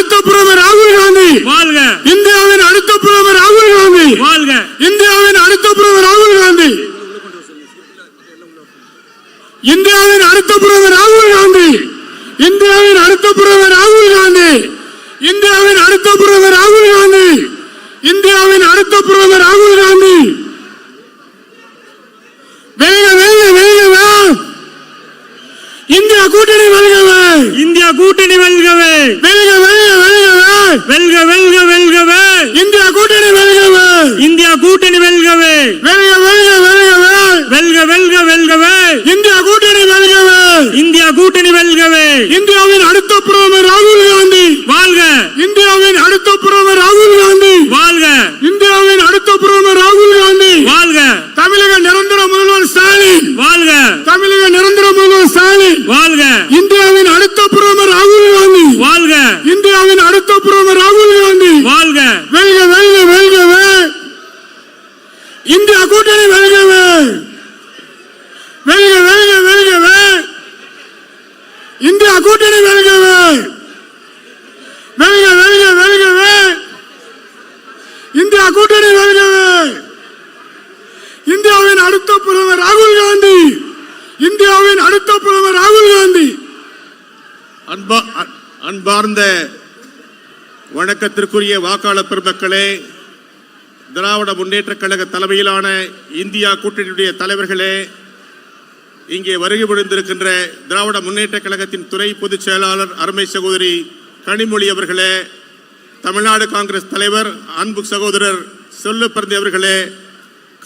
அடுத்த பிரதமர் ராகுல் காந்தி வாழ்க. இந்தியாவின் அடுத்த பிரதமர் ராகுல் காந்தி வாழ்க. இந்தியாவின் அடுத்த பிரதமர் ராகுல் காந்தி. இந்தியாவின் அடுத்த பிரதமர் ராகுல் காந்தி. இந்தியாவின் அடுத்த பிரதமர் ராகுல் காந்தி. இந்தியாவின் அடுத்த பிரதமர் ராகுல் காந்தி. இந்தியாவின் அடுத்த பிரதமர் ராகுல் காந்தி. வெல்க வெல்க வெல்கவே. இந்தியா கூட்டணி வெல்கவே. இந்தியா கூட்டணி வெல்கவே. வெல்க வெல்க வெல்கவே. வெல்க வெல்க வெல்கவே. இந்தியா கூட்டணி வெல்கவே. இந்தியா கூட்டணி வெல்கவே. வெல்க வெல்க வெல்கவே. வெல்க வெல்க வெல்கவே. இந்தியா கூட்டணி வெல்கவே. இந்தியா கூட்டணி வெல்கவே. இந்தியாவின் அடுத்த பிரதமர் ராகுல் காந்தி வாழ்க. இந்தியாவின் அடுத்த பிரதமர் ராகுல் காந்தி வாழ்க. இந்தியாவின் அடுத்த பிரதமர் ராகுல் காந்தி வாழ்க. தமிழக நிரந்தர முதல்வர் ஸ்டாலின் வாழ்க. தமிழக நிரந்தர முதல்வர் ஸ்டாலின் வாழ்க. இந்தியாவின் அடுத்த பிரதமர் ராகுல் காந்தி வாழ்க. இந்தியாவின் அடுத்த பிரதமர் ராகுல் காந்தி வாழ்க. வெல்க வெல்க வெல்கவே. இந்தியா கூட்டணி வெல்கவே. வெல்க வெல்க வெல்கவே. இந்தியா கூட்டணி வெல்கவே. வெல்க வெல்க வெல்கவே. இந்தியா கூட்டணி வெல்கவே. இந்தியாவின் அடுத்த பிரதமர் ராகுல் காந்தி. இந்தியாவின் அடுத்த பிரதமர் ராகுல் காந்தி. அன்பார்ந்த வணக்கத்திற்குரிய வாக்காளர் பெருமக்களே, திராவிட முன்னேற்ற கழக தலைமையிலான இந்தியா கூட்டணியுடைய தலைவர்களே, இங்கே வருகை புரிந்திருக்கின்ற திராவிட முன்னேற்ற கழகத்தின் துணை பொதுச் செயலாளர் அருமை சகோதரி கனிமொழி அவர்களே, தமிழ்நாடு காங்கிரஸ் தலைவர் அன்பு சகோதரர் சொல்லப்பருந்தி அவர்களே,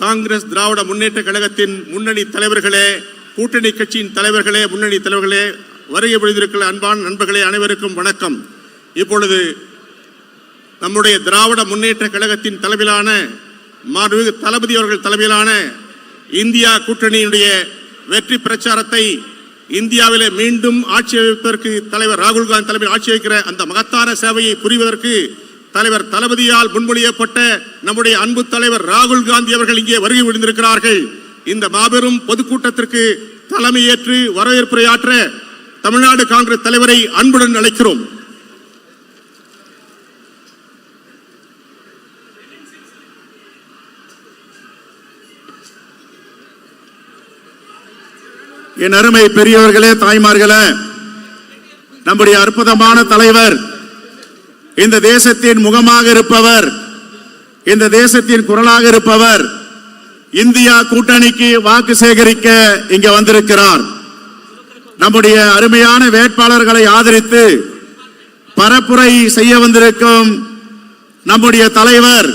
காங்கிரஸ் திராவிட முன்னேற்ற கழகத்தின் முன்னணி தலைவர்களே, கூட்டணி கட்சியின் தலைவர்களே, முன்னணி தலைவர்களே, வருகை புரிந்திருக்கிற அன்பான நண்பர்களே, அனைவருக்கும் வணக்கம். இப்பொழுது நம்முடைய திராவிட முன்னேற்ற கழகத்தின் தலைமையிலான மாண்புமிகு தளபதி அவர்கள் தலைமையிலான இந்தியா கூட்டணியினுடைய வெற்றி பிரச்சாரத்தை இந்தியாவிலே மீண்டும் ஆட்சி அமைப்பதற்கு தலைவர் ராகுல் காந்தி தலைமையில் ஆட்சி வைக்கிற அந்த மகத்தான சேவையை புரிவதற்கு தலைவர் தளபதியால் முன்மொழியப்பட்ட நம்முடைய அன்பு தலைவர் ராகுல் காந்தி அவர்கள் இங்கே வருகை புரிந்திருக்கிறார்கள். இந்த மாபெரும் பொதுக்கூட்டத்திற்கு தலைமையேற்று வரவேற்புரையாற்ற தமிழ்நாடு காங்கிரஸ் தலைவரை அன்புடன் அழைக்கிறோம். என் அருமை பெரியவர்களே, தாய்மார்களே, நம்முடைய அற்புதமான தலைவர், இந்த தேசத்தின் முகமாக இருப்பவர், இந்த தேசத்தின் குரலாக இருப்பவர், இந்தியா கூட்டணிக்கு வாக்கு சேகரிக்க இங்க வந்திருக்கிறார். நம்முடைய அருமையான வேட்பாளர்களை ஆதரித்து பரப்புரை செய்ய வந்திருக்கும் நம்முடைய தலைவர்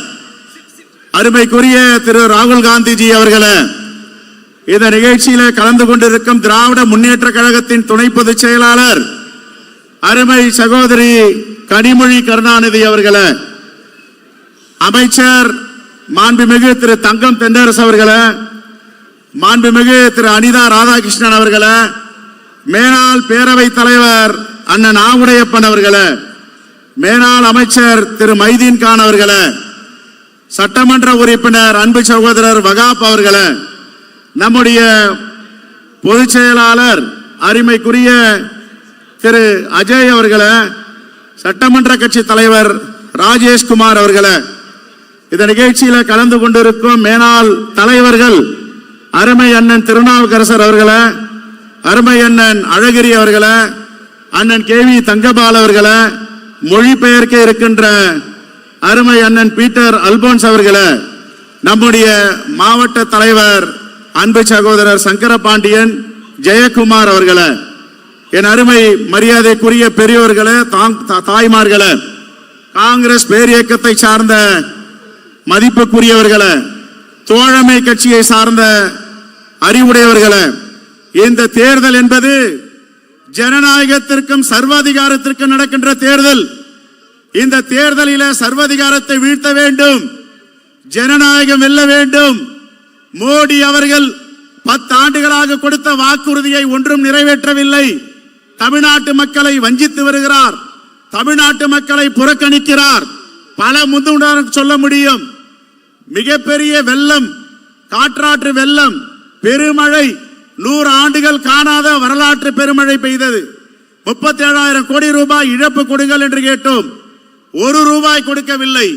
அருமைக்குரிய திரு ராகுல் காந்திஜி அவர்களே, இந்த நிகழ்ச்சியில கலந்து கொண்டிருக்கும் திராவிட முன்னேற்ற கழகத்தின் துணை பொதுச் செயலாளர் அருமை சகோதரி கனிமொழி கருணாநிதி அவர்களே, அமைச்சர் மாண்புமிகு திரு தங்கம் தென்னரசு அவர்களே, மாண்புமிகு திரு அனிதா ராதாகிருஷ்ணன் அவர்களே, மேனாள் பேரவைத் தலைவர் அண்ணன் ஆவுடையப்பன் அவர்களே, மேனாள் அமைச்சர் திரு மைதீன் கான் அவர்களே, சட்டமன்ற உறுப்பினர் அன்பு சகோதரர் வகாப் அவர்களே, நம்முடைய பொதுச் செயலாளர் அருமைக்குரிய திரு அஜய் அவர்களே, சட்டமன்ற கட்சி தலைவர் ராஜேஷ்குமார் அவர்களே, இந்த நிகழ்ச்சியில கலந்து கொண்டிருக்கும் மேனாள் தலைவர்கள் அருமை அண்ணன் திருநாவுக்கரசர் அவர்களே, அருமை அண்ணன் அழகிரி அவர்களே, அண்ணன் கேவி தங்கபால் அவர்களே, மொழிபெயர்க்க இருக்கின்ற அருமை அண்ணன் பீட்டர் அல்போன்ஸ் அவர்களே, நம்முடைய மாவட்ட தலைவர் அன்பு சகோதரர் சங்கரபாண்டியன் ஜெயக்குமார் அவர்களே, என் அருமை மரியாதைக்குரிய பெரியோர்களே, தாய்மார்களே, காங்கிரஸ் பேரியக்கத்தை சார்ந்த மதிப்புக்குரியவர்களே, தோழமை கட்சியை சார்ந்த அறிவுடையவர்களே, இந்த தேர்தல் என்பது ஜனநாயகத்திற்கும் சர்வாதிகாரத்திற்கும் நடக்கின்ற தேர்தல். இந்த தேர்தலில் சர்வாதிகாரத்தை வீழ்த்த வேண்டும், ஜனநாயகம் வெல்ல வேண்டும். மோடி அவர்கள் 10 ஆண்டுகளாக கொடுத்த வாக்குறுதியை ஒன்றும் நிறைவேற்றவில்லை. தமிழ்நாட்டு மக்களை வஞ்சித்து வருகிறார், தமிழ்நாட்டு மக்களை புறக்கணிக்கிறார். பல முன்னுதாரணம் சொல்ல முடியும். மிகப்பெரிய வெள்ளம், காற்றாற்று வெள்ளம், பெருமழை, 100 ஆண்டுகள் காணாத வரலாற்று பெருமழை பெய்தது. 37,000 கோடி ரூபாய் இழப்பு கொடுங்கள் என்று கேட்டோம். ₹1 கொடுக்கவில்லை.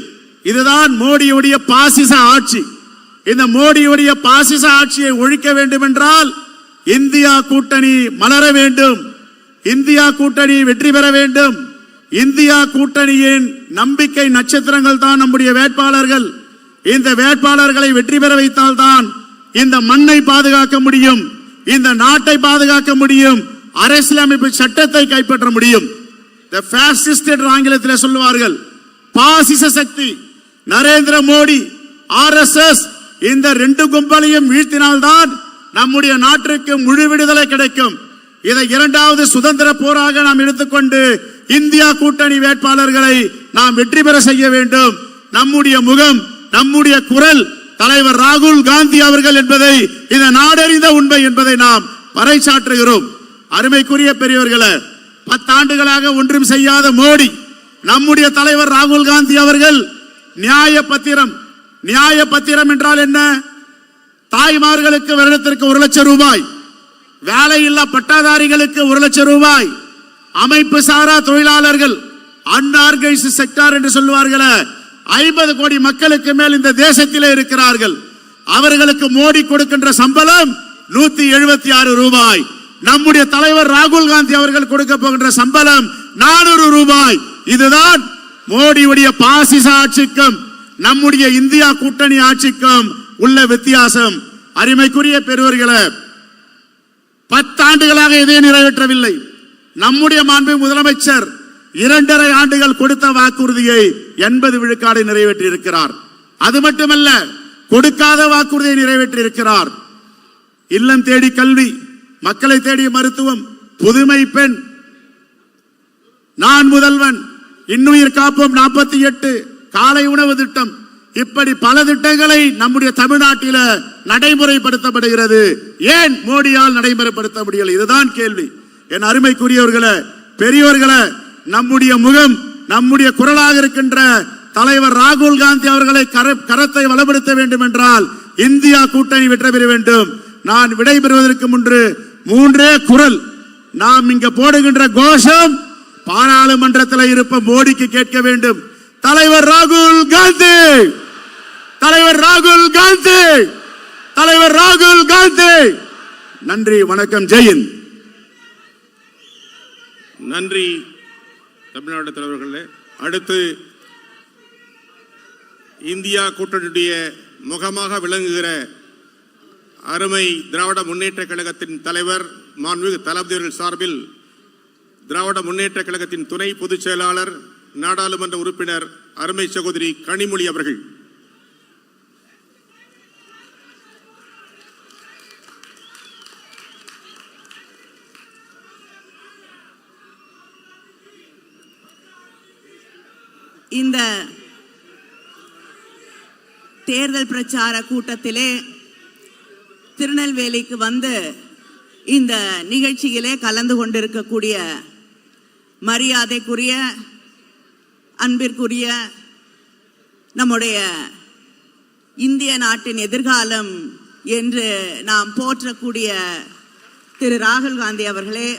இதுதான் மோடியுடைய பாசிச ஆட்சி. இந்த மோடியுடைய பாசிச ஆட்சியை ஒழிக்க வேண்டும் என்றால் இந்தியா கூட்டணி மலர வேண்டும். இந்தியா கூட்டணி வெற்றி பெற வேண்டும். இந்தியா கூட்டணியின் நம்பிக்கை நட்சத்திரங்கள் தான் நம்முடைய வேட்பாளர்கள். இந்த வேட்பாளர்களை வெற்றி பெற வைத்தால் தான் இந்த மண்ணை பாதுகாக்க முடியும், இந்த நாட்டை பாதுகாக்க முடியும், அரசியலமைப்பு சட்டத்தை கைப்பற்ற முடியும். The fascist என்று ஆங்கிலத்தில் சொல்லுவார்கள். பாசிச சக்தி நரேந்திர மோடி, RSS இந்த 2 கும்பலையும் வீழ்த்தினால்தான் நம்முடைய நாட்டிற்கு முழு விடுதலை கிடைக்கும். இதை 2வது சுதந்திர போராக நாம் எடுத்துக்கொண்டு இந்தியா கூட்டணி வேட்பாளர்களை நாம் வெற்றி பெற செய்ய வேண்டும். நம்முடைய முகம், நம்முடைய குரல் தலைவர் ராகுல் காந்தி அவர்கள் என்பதை இந்த நாடறிந்த உண்மை என்பதை நாம் பறைசாற்றுகிறோம். அருமைக்குரிய பெரியவர்களே, 10 ஆண்டுகளாக ஒன்றும் செய்யாத மோடி, நம்முடைய தலைவர் ராகுல் காந்தி அவர்கள் நியாய பத்திரம் என்றால் என்ன? தாய்மார்களுக்கு வருடத்திற்கு ₹1,00,000, வேலையில்லா பட்டாதாரிகளுக்கு ₹1,00,000, அமைப்பு சாரா தொழிலாளர்கள் அன்ஆர்கனைஸ்டு செக்டார் என்று சொல்லுவார்களே 50 கோடி மக்களுக்கு மேல் இந்த தேசத்திலே இருக்கிறார்கள். அவர்களுக்கு மோடி கொடுக்கின்ற சம்பளம் ₹176. நம்முடைய தலைவர் ராகுல் காந்தி அவர்கள் கொடுக்க போகின்ற சம்பளம் ₹400. இதுதான் மோடியுடைய பாசிச ஆட்சிக்கும் நம்முடைய இந்தியா கூட்டணி ஆட்சிக்கும் உள்ள வித்தியாசம். அருமைக்குரிய பெரியவர்களே, 10 ஆண்டுகளாக இதை நிறைவேற்றவில்லை. நம்முடைய மாண்பு முதலமைச்சர் 2.5 ஆண்டுகள் கொடுத்த வாக்குறுதியை 80 விழுக்காடு நிறைவேற்றி இருக்கிறார். அது மட்டுமல்ல, கொடுக்காத வாக்குறுதியை நிறைவேற்றி இருக்கிறார். இல்லம் தேடி கல்வி, மக்களை தேடிய மருத்துவம், புதுமை பெண், நான் முதல்வன், இன்னுயிர் காப்போம் 48, காலை உணவு திட்டம், இப்படி பல திட்டங்களை நம்முடைய தமிழ்நாட்டில் நடைமுறைப்படுத்தப்படுகிறது. ஏன் மோடியால் நடைமுறைப்படுத்த முடியல? இதுதான் கேள்வி. என் அருமைக்குரியவர்களே, பெரியவர்களே, நம்முடைய முகம், நம்முடைய குரலாக இருக்கின்ற தலைவர் ராகுல் காந்தி அவர்களை கரத்தை வலுப்படுத்த வேண்டும் என்றால் இந்தியா கூட்டணி வெற்றி பெற வேண்டும். நான் விடைபெறுவதற்கு முன்பு 3 குரல் நாம் இங்க போடுகின்ற கோஷம் பாராளுமன்றத்தில் இருப்ப மோடிக்கு கேட்க வேண்டும். தலைவர் ராகுல் காந்தி, தலைவர் ராகுல் காந்தி, தலைவர் ராகுல் காந்தி. நன்றி, வணக்கம், ஜெயின். நன்றி தமிழ்நாடு தலைவர்களே. அடுத்து இந்தியா கூட்டணியுடைய முகமாக விளங்குகிற அருமை திராவிட முன்னேற்ற கழகத்தின் தலைவர் மாண்புமிகு தளபதி அவர்கள் சார்பில் திராவிட முன்னேற்ற கழகத்தின் துணை பொதுச் செயலாளர் நாடாளுமன்ற உறுப்பினர் அருமை சகோதரி கனிமொழி அவர்கள். இந்த தேர்தல் பிரச்சார கூட்டத்திலே திருநெல்வேலிக்கு வந்து இந்த நிகழ்ச்சியிலே கலந்து கொண்டிருக்கக்கூடிய மரியாதைக்குரிய, அன்பிற்குரிய, நம்முடைய இந்திய நாட்டின் எதிர்காலம் என்று நாம் போற்றக்கூடிய திரு ராகுல் காந்தி அவர்களே,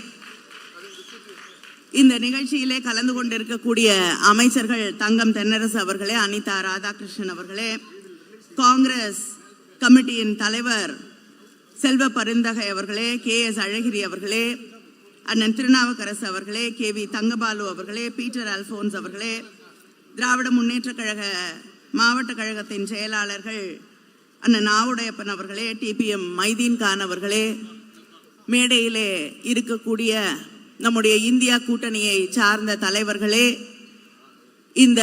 இந்த நிகழ்ச்சியிலே கலந்து கொண்டிருக்கக்கூடிய அமைச்சர்கள் தங்கம் தென்னரசு அவர்களே, அனிதா ராதாகிருஷ்ணன் அவர்களே, காங்கிரஸ் கமிட்டியின் தலைவர் செல்வ பரிந்தகை அவர்களே, KS அழகிரி அவர்களே, அண்ணன் திருநாவுக்கரசு அவர்களே, KV தங்கபாலு அவர்களே, பீட்டர் அல்போன்ஸ் அவர்களே, திராவிட முன்னேற்ற கழக மாவட்ட கழகத்தின் செயலாளர்கள் அண்ணன் நாவுடையப்பன் அவர்களே, TPM மைதீன் கான் அவர்களே, மேடையிலே இருக்கக்கூடிய நம்முடைய இந்தியா கூட்டணியை சார்ந்த தலைவர்களே, இந்த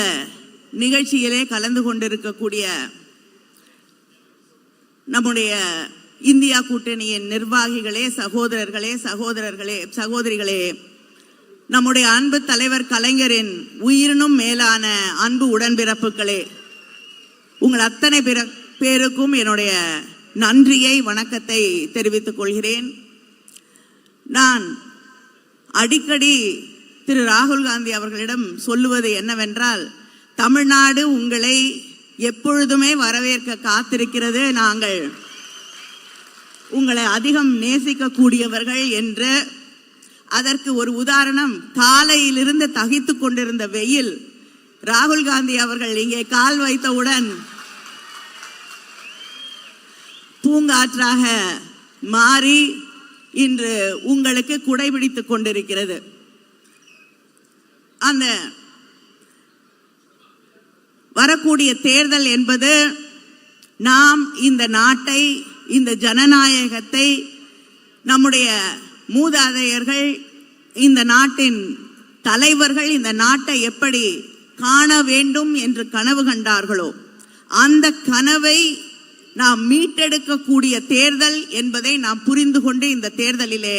நிகழ்ச்சியிலே கலந்து கொண்டிருக்கக்கூடிய நம்முடைய இந்தியா கூட்டணியின் நிர்வாகிகளே, சகோதரர்களே, சகோதரிகளே, நம்முடைய அன்பு தலைவர் கலைஞரின் உயிரினும் மேலான அன்பு உடன்பிறப்புகளே, உங்கள் அத்தனை பேருக்கும் என்னுடைய நன்றியை, வணக்கத்தை தெரிவித்துக் கொள்கிறேன். நான் அடிக்கடி திரு ராகுல் காந்தி அவர்களிடம் சொல்லுவது என்னவென்றால், தமிழ்நாடு உங்களை எப்பொழுதுமே வரவேற்க காத்திருக்கிறது, நாங்கள் உங்களை அதிகம் நேசிக்கக்கூடியவர்கள் என்று. அதற்கு ஒரு உதாரணம், காலையிலிருந்து தகித்து கொண்டிருந்த வெயில் ராகுல் காந்தி அவர்கள் இங்கே கால் வைத்தவுடன் பூங்காற்றாக மாறி இன்று உங்களுக்கு குடைபிடித்துக் கொண்டிருக்கிறது. அந்த வரக்கூடிய தேர்தல் என்பது நாம் இந்த நாட்டை, இந்த ஜனநாயகத்தை, நம்முடைய மூதாதையர்கள், இந்த நாட்டின் தலைவர்கள் இந்த நாட்டை எப்படி காண வேண்டும் என்று கனவு கண்டார்களோ அந்த கனவை நாம் மீட்டெடுக்கக்கூடிய தேர்தல் என்பதை நாம் புரிந்து கொண்டு இந்த தேர்தலிலே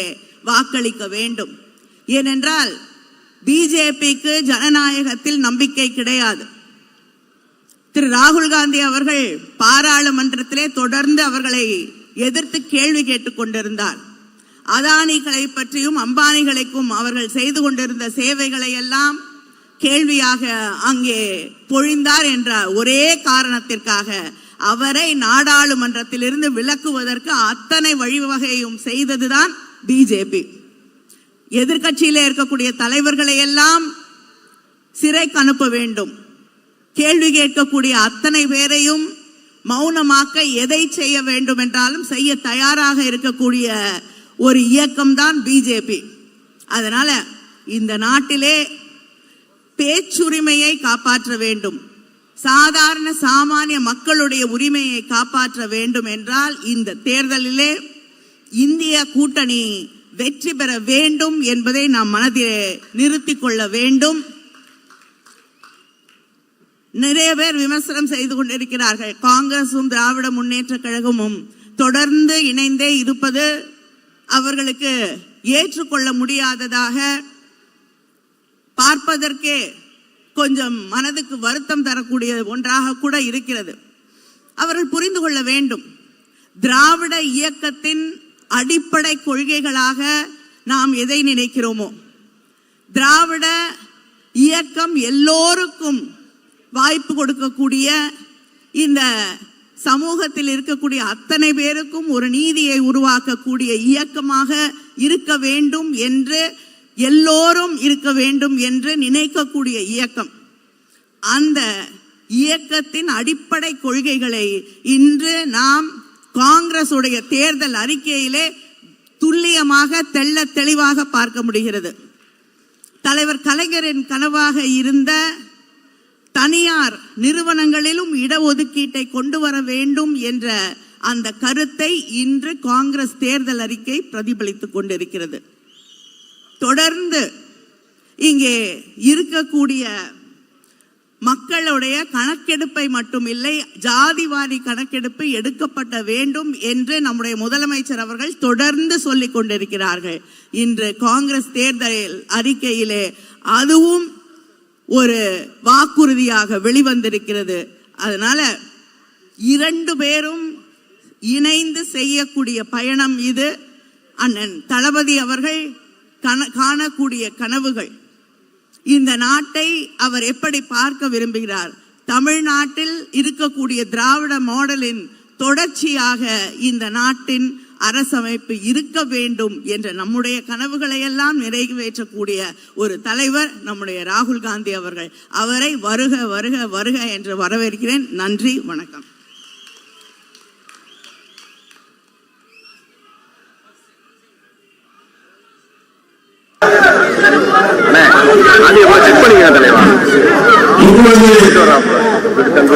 வாக்களிக்க வேண்டும். ஏனென்றால் பிஜேபிக்கு ஜனநாயகத்தில் நம்பிக்கை கிடையாது. திரு ராகுல் காந்தி அவர்கள் பாராளுமன்றத்திலே தொடர்ந்து அவர்களை எதிர்த்து கேள்வி கேட்டுக் கொண்டிருந்தார். அதானிகளை பற்றியும் அம்பானிகளுக்கும் அவர்கள் செய்து கொண்டிருந்த சேவைகளை எல்லாம் கேள்வியாக அங்கே பொழிந்தார் என்ற ஒரே காரணத்திற்காக அவரை நாடாளுமன்றத்திலிருந்து விலக்குவதற்கு அத்தனை வழிவகையும் செய்ததுதான் பிஜேபி. எதிர்கட்சியிலே இருக்கக்கூடிய தலைவர்களை எல்லாம் சிறைக்கு அனுப்ப வேண்டும். கேள்வி கேட்கக்கூடிய அத்தனை பேரையும் மௌனமாக்க எதை செய்ய வேண்டும் என்றாலும் செய்ய தயாராக இருக்கக்கூடிய ஒரு இயக்கம்தான் பிஜேபி. அதனால இந்த நாட்டிலே பேச்சுரிமையை காப்பாற்ற வேண்டும், சாதாரண சாமானிய மக்களுடைய உரிமையை காப்பாற்ற வேண்டும் என்றால் இந்த தேர்தலிலே இந்திய கூட்டணி வெற்றி பெற வேண்டும் என்பதை நாம் மனதிலே நிறுத்திக் கொள்ள வேண்டும். நிறைய பேர் விமர்சனம் செய்து கொண்டிருக்கிறார்கள். காங்கிரசும் திராவிட முன்னேற்ற கழகமும் தொடர்ந்து இணைந்தே இருப்பது அவர்களுக்கு ஏற்றுக்கொள்ள முடியாததாக, பார்ப்பதற்கே கொஞ்சம் மனதுக்கு வருத்தம் தரக்கூடிய ஒன்றாக கூட இருக்கிறது. அவர்கள் புரிந்து கொள்ள வேண்டும், திராவிட இயக்கத்தின் அடிப்படை கொள்கைகளாக நாம் எதை நினைக்கிறோமோ, திராவிட இயக்கம் எல்லோருக்கும் வாய்ப்பு கொடுக்கக்கூடிய, இந்த சமூகத்தில் இருக்கக்கூடிய அத்தனை பேருக்கும் ஒரு நீதியை உருவாக்கக்கூடிய இயக்கமாக இருக்க வேண்டும் என்று, எல்லோரும் இருக்க வேண்டும் என்று நினைக்கக்கூடிய இயக்கம். அந்த இயக்கத்தின் அடிப்படை கொள்கைகளை இன்று நாம் காங்கிரஸ் உடைய தேர்தல் அறிக்கையிலே துல்லியமாக தெள்ள தெளிவாக பார்க்க முடிகிறது. தலைவர் கலைஞரின் கனவாக இருந்த தனியார் நிறுவனங்களிலும் இடஒதுக்கீட்டை கொண்டு வர வேண்டும் என்ற அந்த கருத்தை இன்று காங்கிரஸ் தேர்தல் அறிக்கை பிரதிபலித்துக் கொண்டிருக்கிறது. தொடர்ந்து இங்கே இருக்கக்கூடிய மக்களுடைய கணக்கெடுப்பை மட்டுமில்லை, ஜாதிவாரி கணக்கெடுப்பு எடுக்கப்பட வேண்டும் என்று நம்முடைய முதலமைச்சர் அவர்கள் தொடர்ந்து சொல்லிக் கொண்டிருக்கிறார்கள். இன்று காங்கிரஸ் தேர்தல் அறிக்கையிலே அதுவும் ஒரு வாக்குறுதியாக வெளிவந்திருக்கிறது. அதனால இரண்டு பேரும் இணைந்து செய்யக்கூடிய பயணம் இது. அண்ணன் தளபதி அவர்கள் காணக்கூடிய கனவுகள், இந்த நாட்டை அவர் எப்படி பார்க்க விரும்புகிறார், தமிழ்நாட்டில் இருக்கக்கூடிய திராவிட மாடலின் தொடர்ச்சியாக இந்த நாட்டின் அரசமைப்பு இருக்க வேண்டும் என்ற நம்முடைய கனவுகளை எல்லாம் நிறைவேற்றக்கூடிய ஒரு தலைவர் நம்முடைய ராகுல் காந்தி அவர்கள். அவரை வருக வருக வருக என்று வரவேற்கிறேன். நன்றி, வணக்கம்.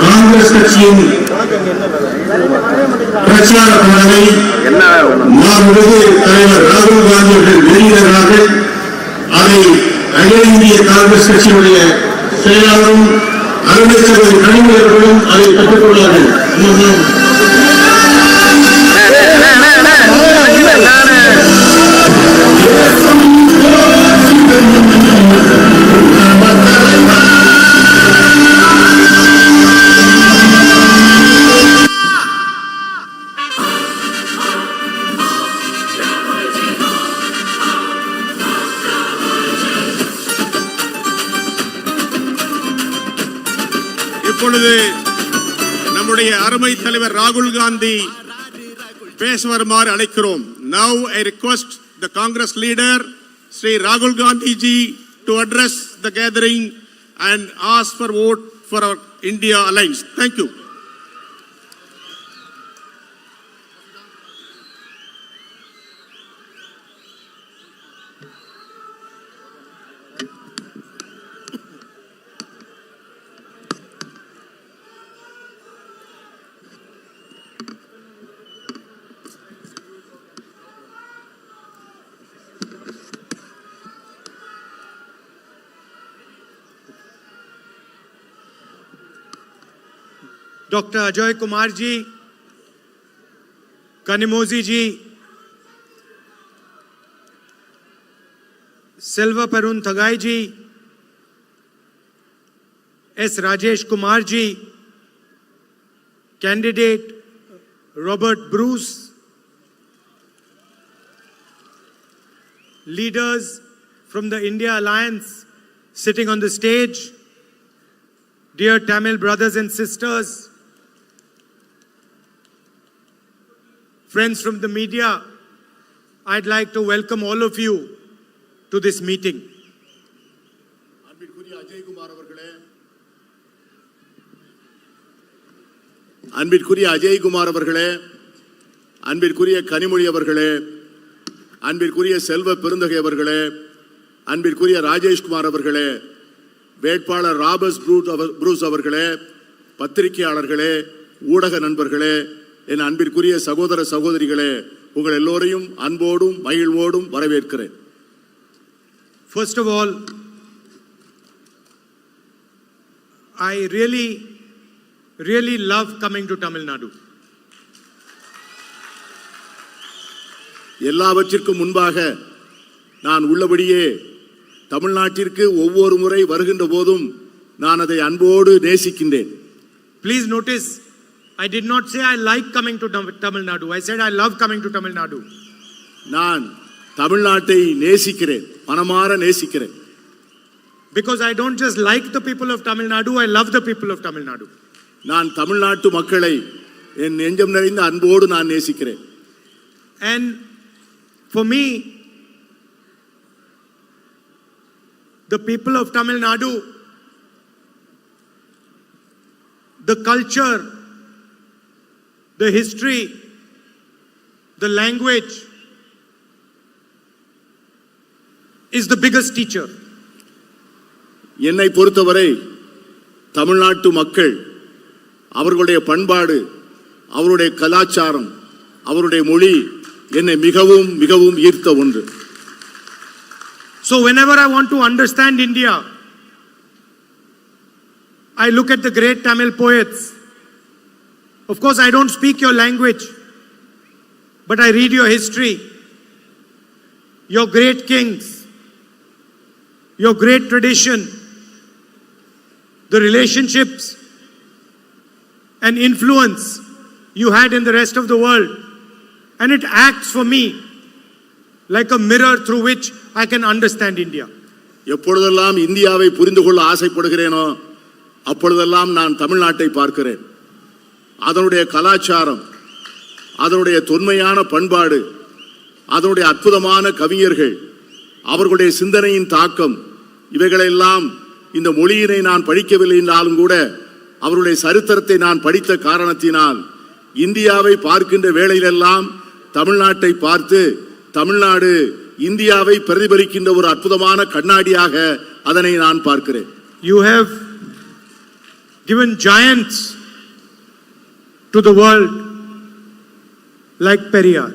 காங்கிரஸ் கட்சியின் பிரச்சார பலனை மாண்புமிகு தலைவர் ராகுல் காந்தி அவர்கள் வெளியிடுகிறார்கள். அதை அகில இந்திய காங்கிரஸ் கட்சியினுடைய செயலாளரும் அருமை சகோதரி கனிமொழி அவர்களும் அதை பெற்றுக்கொள்வார்கள். இப்பொழுது நம்முடைய அருமை தலைவர் ராகுல் காந்தி பேச வருமாறு அழைக்கிறோம். Now I request the Congress leader Shri Rahul Gandhi ji to address the gathering and ask for vote for our India Alliance. Thank you. Dr. Ajay Kumar ji, Kanimozi ji, Selva Perun Thagai ji, S. Rajesh Kumar ji, candidate Robert Bruce, leaders from the India Alliance sitting on the stage, dear Tamil brothers and sisters, friends from the media, I'd like to welcome all of you to this meeting. அன்பிற்குரிய அஜய்குமார் அவர்களே, அன்பிற்குரிய கனிமொழி அவர்களே, அன்பிற்குரிய செல்வ பெருந்தகை அவர்களே, அன்பிற்குரிய ராஜேஷ்குமார் அவர்களே, வேட்பாளர் Robert Bruce அவர்களே, பத்திரிகையாளர்களே, ஊடக நண்பர்களே, என் அன்பிற்குரிய சகோதர சகோதரிகளே, உங்கள் எல்லோரையும் அன்போடும் மகிழ்வோடும் வரவேற்கிறேன். First of all, I really love coming to Tamil Nadu. எல்லாவற்றிற்கும் முன்பாக நான் உள்ளபடியே தமிழ்நாட்டிற்கு ஒவ்வொரு முறை வருகின்ற போதும் நான் அதை அன்போடு நேசிக்கின்றேன். Please notice, I did not say I like coming to Tamil Nadu. I said I love coming to Tamil Nadu. நான் தமிழ்நாட்டை நேசிக்கிறேன், மனமார நேசிக்கிறேன். Because I don't just like the people of Tamil Nadu, I love the people of Tamil Nadu. நான் தமிழ்நாட்டு மக்களை என் நெஞ்சம் நிறைந்த அன்போடு நான் நேசிக்கிறேன். And for me, the people of Tamil Nadu, the culture, the history, the language is the biggest teacher. என்னை பொறுத்தவரை தமிழ்நாட்டு மக்கள், அவர்களுடைய பண்பாடு, அவருடைய கலாச்சாரம், அவருடைய மொழி என்னை மிகவும் மிகவும் ஈர்த்த ஒன்று. So whenever I want to understand India, I look at the great Tamil poets. Of course, I don't speak your language, but I read your history, your great kings, your great tradition, the relationships and influence you had in the rest of the world. And it acts for me like a mirror through which I can understand India. எப்பொழுதெல்லாம் இந்தியாவை புரிந்து கொள்ள ஆசைப்படுகிறேனோ அப்பொழுதெல்லாம் நான் தமிழ்நாட்டை பார்க்கிறேன். அதனுடைய கலாச்சாரம், அதனுடைய தொன்மையான பண்பாடு, அதனுடைய அற்புதமான கவிஞர்கள், அவர்களுடைய சிந்தனையின் தாக்கம், இவைகளெல்லாம் இந்த மொழியினை நான் படிக்கவில்லை என்றாலும் கூட அவருடைய சரித்திரத்தை நான் படித்த காரணத்தினால் இந்தியாவை பார்க்கின்ற வேளையிலெல்லாம் தமிழ்நாட்டை பார்த்து தமிழ்நாடு இந்தியாவை பிரதிபலிக்கின்ற ஒரு அற்புதமான கண்ணாடியாக அதனை நான் பார்க்கிறேன். You have given giants to the world like Periyar.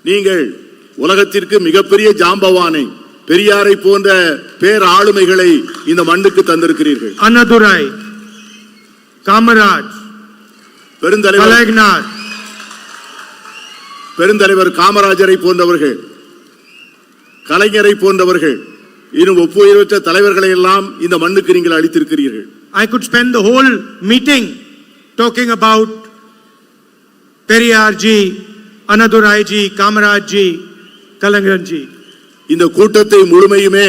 நீங்கள் உலகத்திற்கு மிகப்பெரிய ஜாம்பவானை, பெரியாரை போன்ற பேர் ஆளுமைகளை இந்த மண்ணுக்கு தந்திருக்கிறீர்கள். Annadurai, Kamaraj, பெருந்தலைவர் பெருந்தலைவர் காமராஜரை போன்றவர்கள், கலைஞரை போன்றவர்கள், இன்னும் ஒப்புயர்வற்ற தலைவர்களை எல்லாம் இந்த மண்ணுக்கு நீங்கள் அளித்திருக்கிறீர்கள். I could spend the whole meeting talking about Periyar ji, Annadurai ji, Kamaraj ji, Kalaignар ji. இந்த கூட்டத்தை முழுமையுமே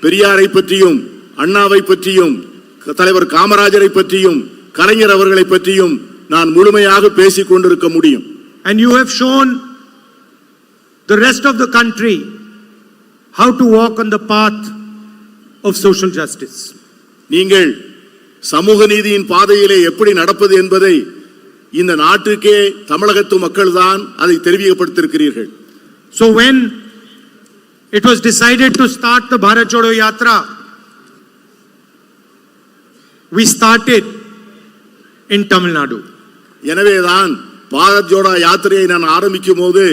பெரியாரை பற்றியும், அண்ணாவை பற்றியும், தலைவர் காமராஜரை பற்றியும், கலைஞர் அவர்களை பற்றியும் நான் முழுமையாக பேசிக் கொண்டிருக்க முடியும். And you have shown the rest of the country how to walk on the path of social justice. நீங்கள் சமூக நீதியின் பாதையிலே எப்படி நடப்பது என்பதை இந்த நாட்டுக்கே தமிழகத்து மக்கள்தான் அதை தெரிவிக்கப்படுத்தியிருக்கிறீர்கள். So when it was decided to start the Bharat Jodo Yatra, we started in Tamil Nadu. எனவேதான் பாரத் ஜோடோ யாத்திரையை நான் ஆரம்பிக்கும் போது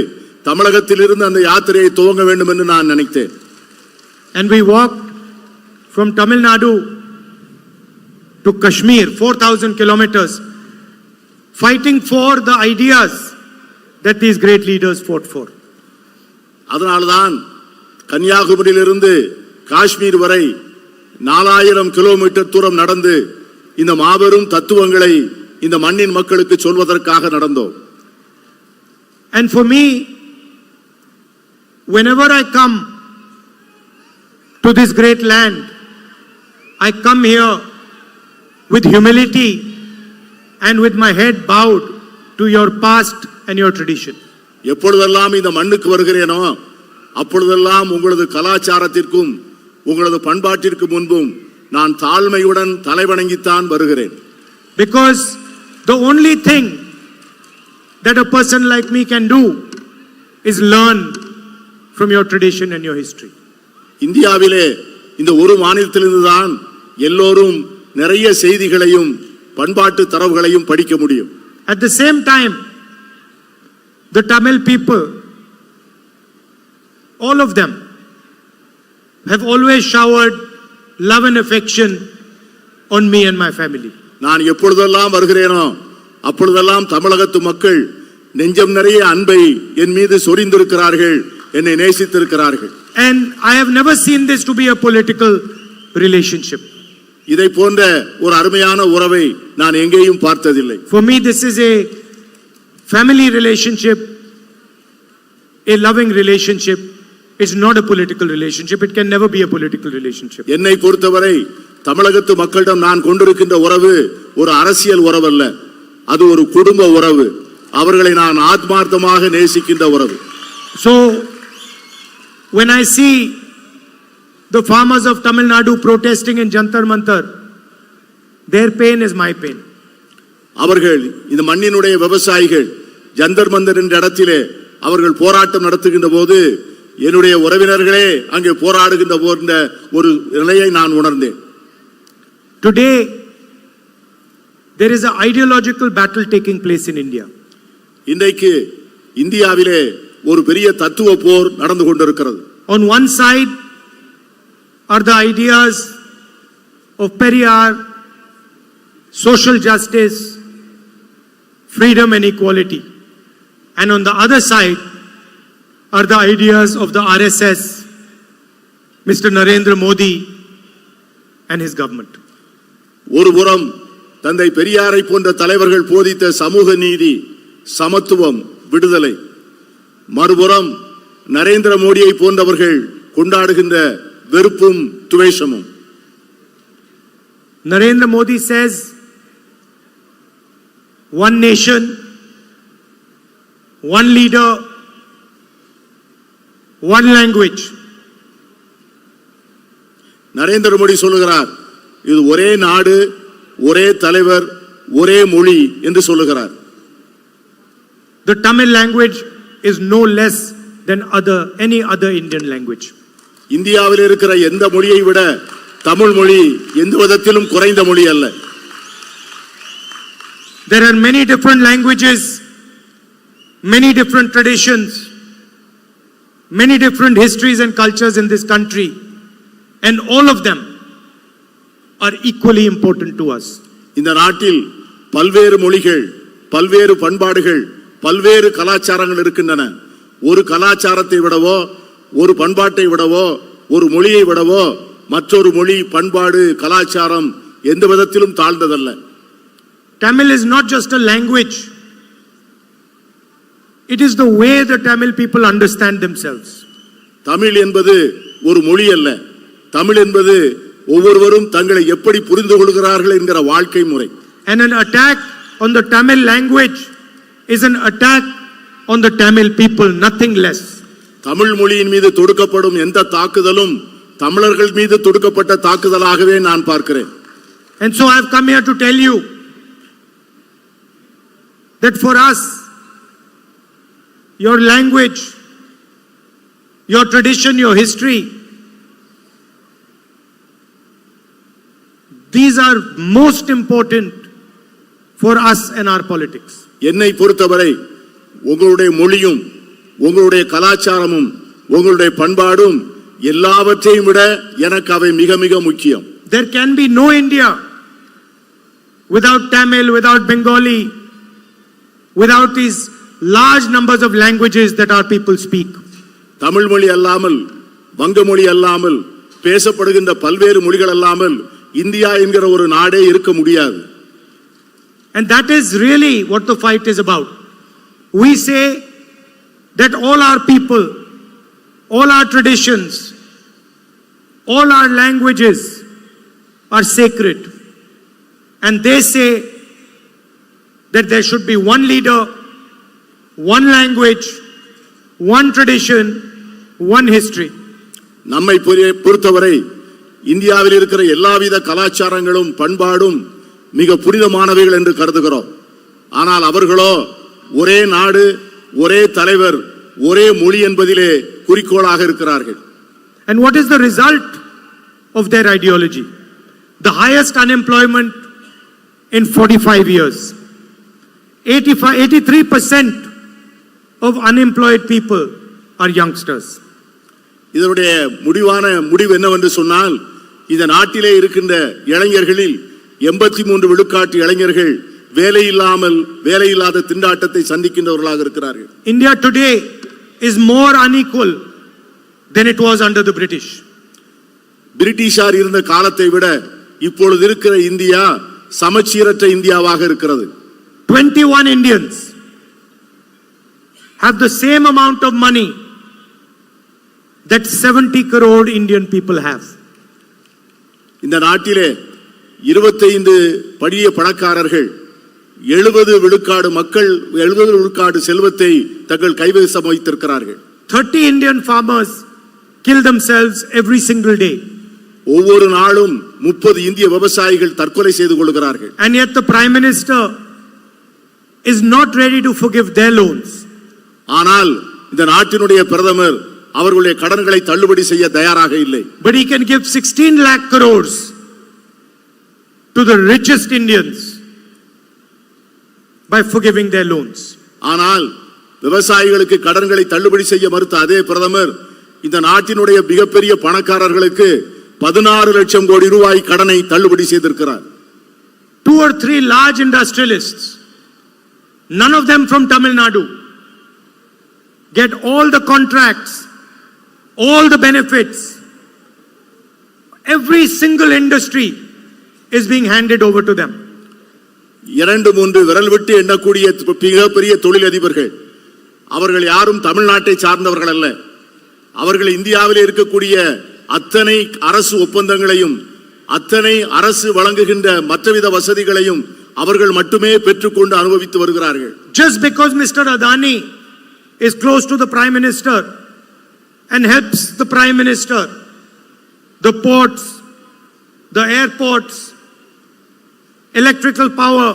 தமிழகத்திலிருந்து அந்த யாத்திரையை துவங்க வேண்டும் என்று நான் நினைத்தேன். And we walked from Tamil Nadu to Kashmir, 4,000 kilometers, fighting for the ideas that these great leaders fought for. அதனால்தான் கன்னியாகுமரியிலிருந்து காஷ்மீர் வரை 4000 கிலோமீட்டர் தூரம் நடந்து இந்த மாபெரும் தத்துவங்களை இந்த மண்ணின் மக்களுக்கு சொல்வதற்காக நடந்தோம். And for me, whenever I come to this great land, I come here with humility and with my head bowed to your past and your tradition. எப்பொழுதெல்லாம் இந்த மண்ணுக்கு வருகிறேனோ அப்பொழுதெல்லாம் உங்களது கலாச்சாரத்திற்கும் உங்களது பண்பாட்டிற்கு முன்பும் நான் தாழ்மையுடன் தலைவணங்கித்தான் வருகிறேன். Because the only thing that a person like me can do is learn from your tradition and your history. இந்தியாவிலே இந்த ஒரு மாநிலத்திலிருந்து தான் எல்லோரும் நிறைய செய்திகளையும் பண்பாட்டு தரவுகளையும் படிக்க முடியும். At the same time, the Tamil people, all of them, have always showered love and affection on me and my family. நான் எப்பொழுதெல்லாம் வருகிறேனோ அப்பொழுதெல்லாம் தமிழகத்து மக்கள் நெஞ்சம் நிறைய அன்பை என் மீது சொரிந்திருக்கிறார்கள், என்னை நேசித்திருக்கிறார்கள். And I have never seen this to be a political relationship. இதை போன்ற ஒரு அருமையான உறவை நான் எங்கேயும் பார்த்ததில்லை. For me, this is a family relationship, a loving relationship. It's not a political relationship. It can never be a political relationship. என்னை பொறுத்தவரை தமிழகத்து மக்களிடம் நான் கொண்டிருக்கின்ற உறவு ஒரு அரசியல் உறவு அல்ல, அது ஒரு குடும்ப உறவு. அவர்களை நான் ஆத்மார்த்தமாக நேசிக்கின்ற உறவு. So when I see the farmers of Tamil Nadu protesting in Jantar Mantar, their pain is my pain. அவர்கள் இந்த மண்ணினுடைய விவசாயிகள் ஜந்தர் மந்தர் என்ற இடத்திலே அவர்கள் போராட்டம் நடத்துகின்ற போது என்னுடைய உறவினர்களே அங்கே போராடுகின்ற போன்ற ஒரு நிலையை நான் உணர்ந்தேன். Today there is an ideological battle taking place in India. இன்றைக்கு இந்தியாவிலே ஒரு பெரிய தத்துவ போர் நடந்து கொண்டிருக்கிறது. On one side are the ideas of Periyar, social justice, freedom and equality. And on the other side are the ideas of the RSS, Mr. Narendra Modi and his government. ஒரு புறம் தந்தை பெரியாரை போன்ற தலைவர்கள் போதித்த சமூக நீதி, சமத்துவம், விடுதலை, மறுபுறம் நரேந்திர மோடியை போன்றவர்கள் கொண்டாடுகின்ற வெறுப்பும் துவேஷமும். Narendra Modi says one nation, one leader, one language. Narendra Modi சொல்லுகிறார் இது ஒரே நாடு, ஒரே தலைவர், ஒரே மொழி என்று சொல்லுகிறார். The Tamil language is no less than any other Indian language. இந்தியாவில் இருக்கிற எந்த மொழியை விட தமிழ் மொழி எந்த விதத்திலும் குறைந்த மொழி அல்ல. There are many different languages, many different traditions, many different histories and cultures in this country, and all of them are equally important to us. இந்த நாட்டில் பல்வேறு மொழிகள், பல்வேறு பண்பாடுகள், பல்வேறு கலாச்சாரங்கள் இருக்கின்றன. ஒரு கலாச்சாரத்தை விடவோ, ஒரு பண்பாட்டை விடவோ, ஒரு மொழியை விடவோ மற்றொரு மொழி, பண்பாடு, கலாச்சாரம் எந்த விதத்திலும் தாழ்ந்ததல்ல. Tamil is not just a language. It is the way the Tamil people understand themselves. Tamil என்பது ஒரு மொழி அல்ல. தமிழ் என்பது ஒவ்வொருவரும் தங்களை எப்படி புரிந்து கொள்கிறார்கள் என்கிற வாழ்க்கை முறை. And an attack on the Tamil language is an attack on the Tamil people, nothing less. Tamil மொழியின் மீது தொடுக்கப்படும் எந்த தாக்குதலும் தமிழர்கள் மீது தொடுக்கப்பட்ட தாக்குதலாகவே நான் பார்க்கிறேன். And so I've come here to tell you that for us, your language, your tradition, your history, these are most important for us and our politics. என்னை பொறுத்தவரை உங்களுடைய மொழியும் உங்களுடைய கலாச்சாரமும் உங்களுடைய பண்பாடும் எல்லாவற்றையும் விட எனக்கு அவை மிக மிக முக்கியம். There can be no India without Tamil, without Bengali, without these large numbers of languages that our people speak. Tamil மொழி அல்லாமல், வங்க மொழி அல்லாமல், பேசப்படுகின்ற பல்வேறு மொழிகள் அல்லாமல் இந்தியா என்கிற ஒரு நாடே இருக்க முடியாது. And that is really what the fight is about. We say that all our people, all our traditions, all our languages are sacred. And they say that there should be one leader, one language, one tradition, one history. நம்மை பொறுத்தவரை இந்தியாவில் இருக்கிற எல்லாவித கலாச்சாரங்களும் பண்பாடும் மிக புனிதமானவைகள் என்று கருதுகிறோம். ஆனால் அவர்களோ ஒரே நாடு, ஒரே தலைவர், ஒரே மொழி என்பதிலே குறிக்கோளாக இருக்கிறார்கள். And what is the result of their ideology? The highest unemployment in 45 years. 83% of unemployed people are youngsters. இதனுடைய முடிவு என்னவென்று சொன்னால், இந்த நாட்டிலே இருக்கின்ற இளைஞர்களில் 83 விழுக்காட்டு இளைஞர்கள் வேலையில்லாத திண்டாட்டத்தை சந்திக்கின்றவர்களாக இருக்கிறார்கள். India today is more unequal than it was under the British. பிரிட்டிஷார் இருந்த காலத்தை விட இப்பொழுது இருக்கிற இந்தியா சமச்சீரற்ற இந்தியாவாக இருக்கிறது. 21 Indians have the same amount of money that 70 crore Indian people have. இந்த நாட்டிலே 25 படிய பணக்காரர்கள் 70 விழுக்காடு மக்கள் 70 விழுக்காடு செல்வத்தை தங்கள் கைவசம் வைத்திருக்கிறார்கள். 30 Indian farmers kill themselves every single day. ஒவ்வொரு நாளும் 30 இந்திய விவசாயிகள் தற்கொலை செய்து கொள்கிறார்கள். And yet the Prime Minister is not ready to forgive their loans. ஆனால் இந்த நாட்டினுடைய பிரதமர் அவர்களுடைய கடன்களை தள்ளுபடி செய்ய தயாராக இல்லை. But he can give 16 lakh crores to the richest Indians by forgiving their loans. ஆனால் விவசாயிகளுக்கு கடன்களை தள்ளுபடி செய்ய மறுத்த அதே பிரதமர் இந்த நாட்டினுடைய மிகப்பெரிய பணக்காரர்களுக்கு 16 லட்சம் கோடி ரூபாய் கடனை தள்ளுபடி செய்திருக்கிறார். 2 or 3 large industrialists, none of them from Tamil Nadu, get all the contracts, all the benefits. Every single industry is being handed over to them. 2-3 விரல் விட்டு எண்ணக்கூடிய மிகப்பெரிய தொழிலதிபர்கள் அவர்கள் யாரும் தமிழ்நாட்டை சார்ந்தவர்கள் அல்ல. அவர்கள் இந்தியாவில் இருக்கக்கூடிய அத்தனை அரசு ஒப்பந்தங்களையும் அத்தனை அரசு வழங்குகின்ற மற்றவித வசதிகளையும் அவர்கள் மட்டுமே பெற்றுக்கொண்டு அனுபவித்து வருகிறார்கள். Just because Mr. Adani is close to the Prime Minister and helps the Prime Minister, the ports, the airports, electrical power,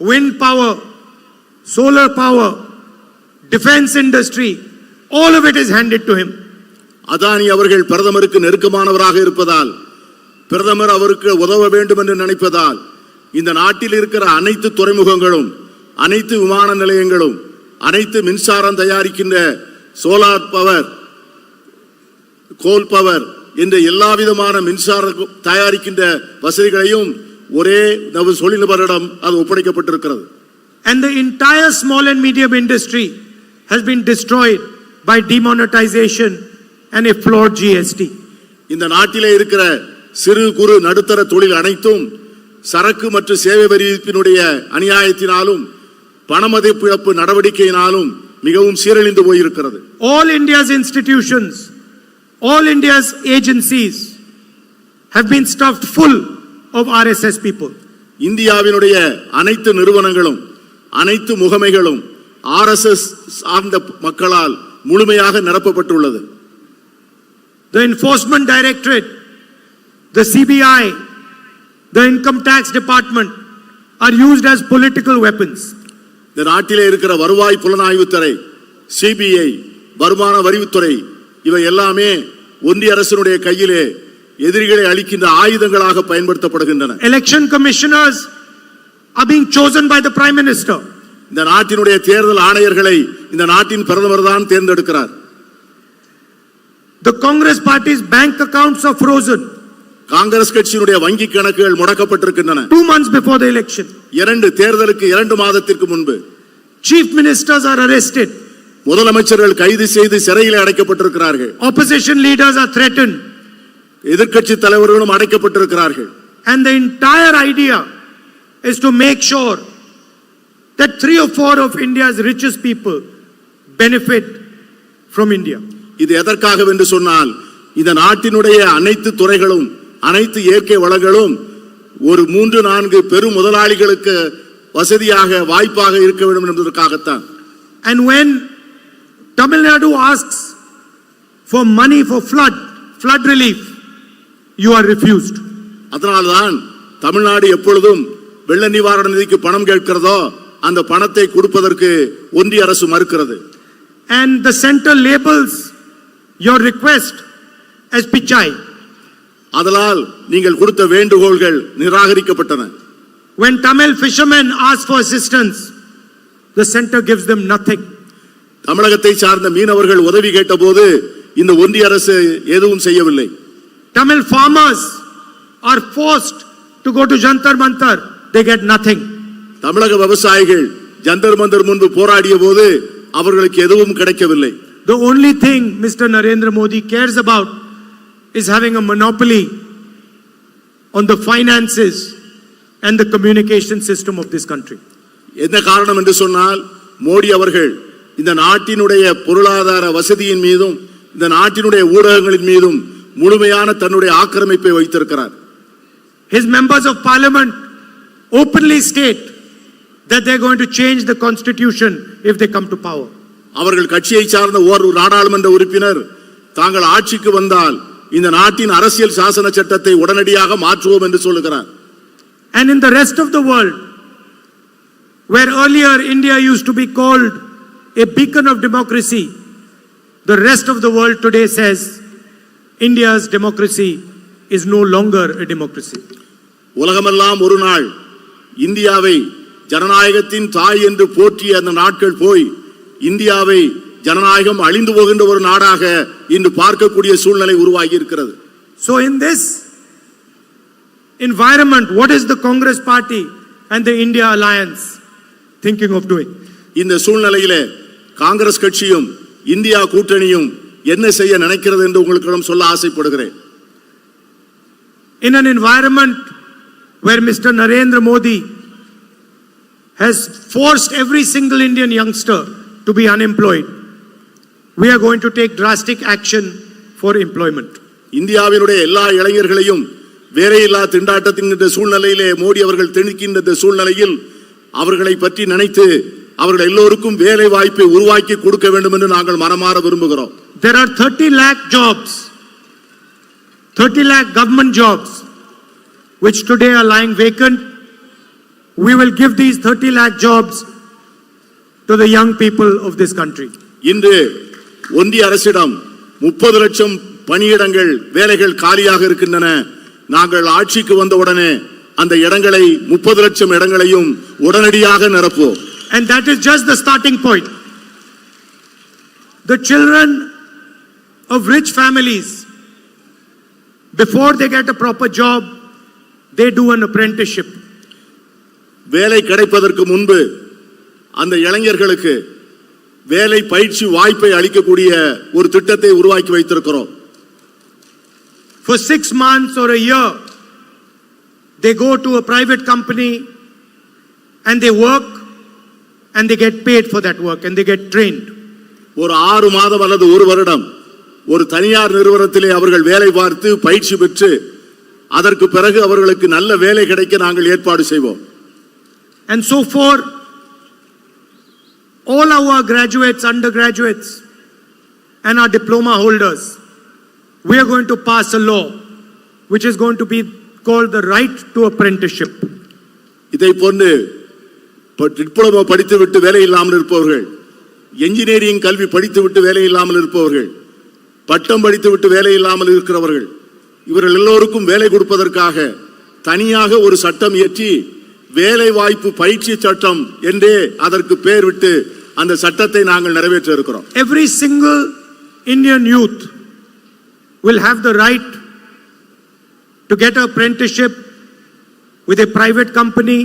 wind power, solar power, defense industry, all of it is handed to him. Adani அவர்கள் பிரதமருக்கு நெருக்கமானவராக இருப்பதால், பிரதமர் அவருக்கு உதவ வேண்டும் என்று நினைப்பதால் இந்த நாட்டில் இருக்கிற அனைத்து துறைமுகங்களும், அனைத்து விமான நிலையங்களும், அனைத்து மின்சாரம் தயாரிக்கின்ற சோலார் பவர், கோல் பவர் என்ற எல்லா விதமான மின்சாரம் தயாரிக்கின்ற வசதிகளையும் ஒரே தொழில்நுட்பரிடம் அது ஒப்படைக்கப்பட்டிருக்கிறது. And the entire small and medium industry has been destroyed by demonetization and a flawed GST. இந்த நாட்டிலே இருக்கிற சிறு குறு நடுத்தர தொழில் அனைத்தும் சரக்கு மற்றும் சேவை வரி விதிப்பினுடைய அநியாயத்தினாலும் பணமதிப்பிழப்பு நடவடிக்கையினாலும் மிகவும் சீரழிந்து போயிருக்கிறது. All India's institutions, all India's agencies have been stuffed full of RSS people. இந்தியாவினுடைய அனைத்து நிறுவனங்களும் அனைத்து முகமைகளும் RSS சார்ந்த மக்களால் முழுமையாக நிரப்பப்பட்டுள்ளது. The Enforcement Directorate, the CBI, the income tax department are used as political weapons. இந்த நாட்டிலே இருக்கிற வருவாய் புலனாய்வுத்துறை, சிபிஐ, வருமான வரித்துறை இவை எல்லாமே ஒன்றிய அரசினுடைய கையிலே எதிரிகளை அழிக்கின்ற ஆயுதங்களாக பயன்படுத்தப்படுகின்றன. Election commissioners are being chosen by the prime minister. இந்த நாட்டினுடைய தேர்தல் ஆணையர்களை இந்த நாட்டின் பிரதமர் தான் தேர்ந்தெடுக்கிறார். The Congress party's bank accounts are frozen. Congress கட்சியினுடைய வங்கி கணக்குகள் முடக்கப்பட்டிருக்கின்றன. 2 months before the election. தேர்தலுக்கு 2 மாதத்திற்கு முன்பு. Chief ministers are arrested. முதலமைச்சர்கள் கைது செய்து சிறையில் அடைக்கப்பட்டிருக்கிறார்கள். Opposition leaders are threatened. எதிர்க்கட்சி தலைவர்களும் அடைக்கப்பட்டிருக்கிறார்கள். And the entire idea is to make sure that 3 or 4 of India's richest people benefit from India. இது எதற்காக என்று சொன்னால் இந்த நாட்டினுடைய அனைத்து துறைகளும் அனைத்து இயற்கை வளங்களும் ஒரு 3-4 பெரும் முதலாளிகளுக்கு வசதியாக வாய்ப்பாக இருக்க வேண்டும் என்பதற்காகத்தான். And when Tamil Nadu asks for money for flood relief, you are refused. அதனால்தான் தமிழ்நாடு எப்பொழுதும் வெள்ள நிவாரண நிதிக்கு பணம் கேட்கிறதோ அந்த பணத்தை கொடுப்பதற்கு ஒன்றிய அரசு மறுக்கிறது. And the center labels your request as pichai. அதனால் நீங்கள் கொடுத்த வேண்டுகோள்கள் நிராகரிக்கப்பட்டன. When Tamil fishermen ask for assistance, the center gives them nothing. தமிழகத்தை சார்ந்த மீனவர்கள் உதவி கேட்டபோது இந்த ஒன்றிய அரசு எதுவும் செய்யவில்லை. Tamil farmers are forced to go to Jantar Mantar, they get nothing. தமிழக விவசாயிகள் ஜந்தர் மந்தர் முன்பு போராடிய போது அவர்களுக்கு எதுவும் கிடைக்கவில்லை. The only thing Mr. Narendra Modi cares about is having a monopoly on the finances and the communication system of this country. என்ன காரணம் என்று சொன்னால் மோடி அவர்கள் இந்த நாட்டினுடைய பொருளாதார வசதியின் மீதும் இந்த நாட்டினுடைய ஊடகங்களின் மீதும் முழுமையான தன்னுடைய ஆக்கிரமிப்பை வைத்திருக்கிறார். His members of parliament openly state that they are going to change the constitution if they come to power. அவர்கள் கட்சியை சார்ந்த ஒரு நாடாளுமன்ற உறுப்பினர் தாங்கள் ஆட்சிக்கு வந்தால் இந்த நாட்டின் அரசியல் சாசன சட்டத்தை உடனடியாக மாற்றுவோம் என்று சொல்லுகிறார். And in the rest of the world, where earlier India used to be called a beacon of democracy, the rest of the world today says India's democracy is no longer a democracy. உலகமெல்லாம் ஒரு நாள் இந்தியாவை ஜனநாயகத்தின் தாய் என்று போற்றிய அந்த நாட்கள் போய் இந்தியாவை ஜனநாயகம் அழிந்து போகின்ற ஒரு நாடாக இன்று பார்க்கக்கூடிய சூழ்நிலை உருவாகி இருக்கிறது. So in this environment, what is the Congress party and the India alliance thinking of doing? இந்த சூழ்நிலையிலே காங்கிரஸ் கட்சியும் இந்தியா கூட்டணியும் என்ன செய்ய நினைக்கிறது என்று உங்களுக்கு சொல்ல ஆசைப்படுகிறேன். In an environment where Mr. Narendra Modi has forced every single Indian youngster to be unemployed, we are going to take drastic action for employment. இந்தியாவினுடைய எல்லா இளைஞர்களையும் வேலையில்லா திண்டாட்டத்தின் சூழ்நிலையிலே மோடி அவர்கள் திணிக்கின்ற சூழ்நிலையில் அவர்களை பற்றி நினைத்து அவர்கள் எல்லோருக்கும் வேலை வாய்ப்பை உருவாக்கி கொடுக்க வேண்டும் என்று நாங்கள் மனமாற விரும்புகிறோம். There are 30 lakh jobs, 30 lakh government jobs which today are lying vacant. We will give these 30 lakh jobs to the young people of this country. இன்று ஒன்றிய அரசிடம் 30 லட்சம் பணியிடங்கள் வேலைகள் காலியாக இருக்கின்றன. நாங்கள் ஆட்சிக்கு வந்தவுடனே அந்த இடங்களை 30 லட்சம் இடங்களையும் உடனடியாக நிரப்புவோம். And that is just the starting point. The children of rich families, before they get a proper job, they do an apprenticeship. வேலை கிடைப்பதற்கு முன்பு அந்த இளைஞர்களுக்கு வேலை பயிற்சி வாய்ப்பை அளிக்கக்கூடிய ஒரு திட்டத்தை உருவாக்கி வைத்திருக்கிறோம். For 6 months or a year, they go to a private company and they work and they get paid for that work and they get trained. ஒரு 6 மாதம் அல்லது ஒரு வருடம் ஒரு தனியார் நிறுவனத்திலே அவர்கள் வேலை பார்த்து பயிற்சி பெற்று அதற்கு பிறகு அவர்களுக்கு நல்ல வேலை கிடைக்க நாங்கள் ஏற்பாடு செய்வோம். And so for all our graduates, undergraduates and our diploma holders, we are going to pass a law which is going to be called the right to apprenticeship. இதை போன்று டிப்ளமோ படித்துவிட்டு வேலை இல்லாமல் இருப்பவர்கள், என்ஜினியரிங் கல்வி படித்துவிட்டு வேலை இல்லாமல் இருப்பவர்கள், பட்டம் படித்துவிட்டு வேலை இல்லாமல் இருக்கிறவர்கள், இவர்கள் எல்லோருக்கும் வேலை கொடுப்பதற்காக தனியாக ஒரு சட்டம் இயற்றி வேலை வாய்ப்பு பயிற்சி சட்டம் என்றே அதற்கு பெயர் விட்டு அந்த சட்டத்தை நாங்கள் நிறைவேற்ற இருக்கிறோம். Every single Indian youth will have the right to get an apprenticeship with a private company,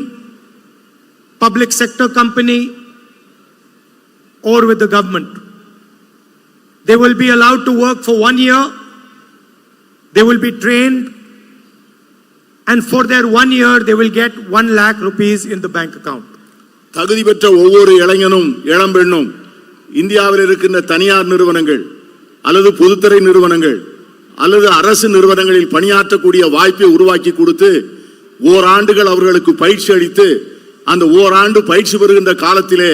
public sector company, or with the government. They will be allowed to work for 1 year. They will be trained, and for their 1 year they will get 1 lakh rupees in the bank account. தகுதி பெற்ற ஒவ்வொரு இளைஞனும் இளம்பெண்ணும் இந்தியாவில் இருக்கின்ற தனியார் நிறுவனங்கள் அல்லது பொதுத்துறை நிறுவனங்கள் அல்லது அரசு நிறுவனங்களில் பணியாற்றக்கூடிய வாய்ப்பை உருவாக்கி கொடுத்து ஓராண்டுகள் அவர்களுக்கு பயிற்சி அளித்து அந்த ஓராண்டு பயிற்சி பெறுகின்ற காலத்திலே